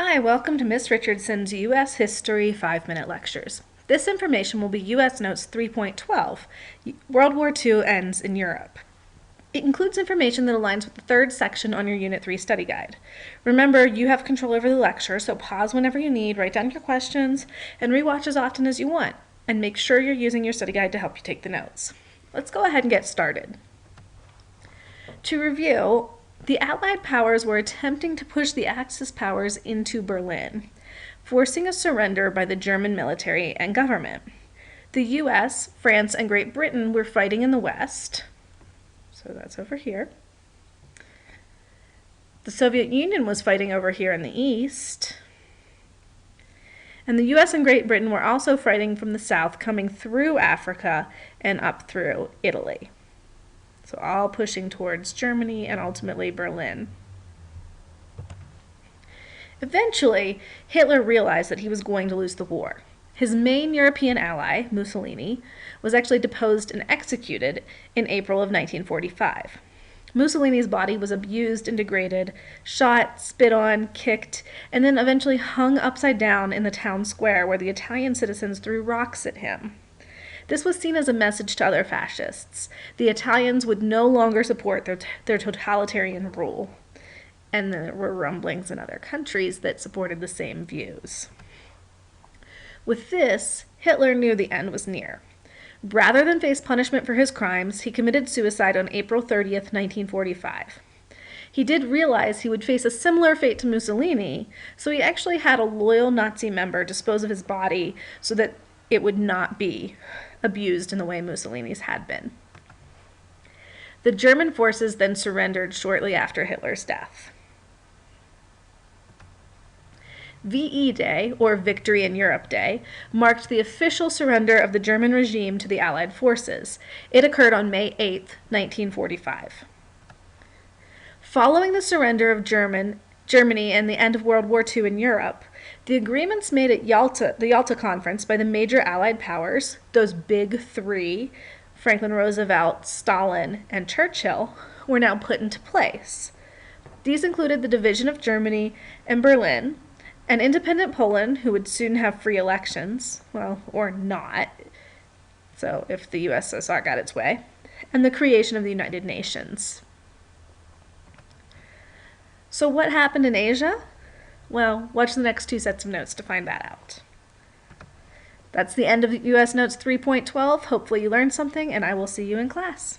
Hi, welcome to Miss Richardson's U.S. History 5-Minute Lectures. This information will be U.S. Notes 3.12, World War II Ends in Europe. It includes information that aligns with the third section on your Unit 3 study guide. Remember, you have control over the lecture, so pause whenever you need, write down your questions, and rewatch as often as you want. And make sure you're using your study guide to help you take the notes. Let's go ahead and get started. To review, the Allied powers were attempting to push the Axis powers into Berlin, forcing a surrender by the German military and government. The US, France, and Great Britain were fighting in the West, so that's over here. The Soviet Union was fighting over here in the East. And the US and Great Britain were also fighting from the south, coming through Africa and up through Italy. So all pushing towards Germany and ultimately Berlin. Eventually, Hitler realized that he was going to lose the war. His main European ally, Mussolini, was actually deposed and executed in April of 1945. Mussolini's body was abused and degraded, shot, spit on, kicked, and then eventually hung upside down in the town square where the Italian citizens threw rocks at him. This was seen as a message to other fascists. The Italians would no longer support their totalitarian rule. And there were rumblings in other countries that supported the same views. With this, Hitler knew the end was near. Rather than face punishment for his crimes, he committed suicide on April 30th, 1945. He did realize he would face a similar fate to Mussolini, so he actually had a loyal Nazi member dispose of his body so that it would not be abused in the way Mussolini's had been. The German forces then surrendered shortly after Hitler's death. VE Day, or Victory in Europe Day, marked the official surrender of the German regime to the Allied forces. It occurred on May 8, 1945. Following the surrender of Germany and the end of World War II in Europe, the agreements made at the Yalta Conference by the major Allied powers, those big three, Franklin Roosevelt, Stalin, and Churchill, were now put into place. These included the division of Germany and Berlin, an independent Poland who would soon have free elections, well, or not, so if the USSR got its way, and the creation of the United Nations. So what happened in Asia? Well, watch the next two sets of notes to find that out. That's the end of US Notes 3.12. Hopefully you learned something, and I will see you in class.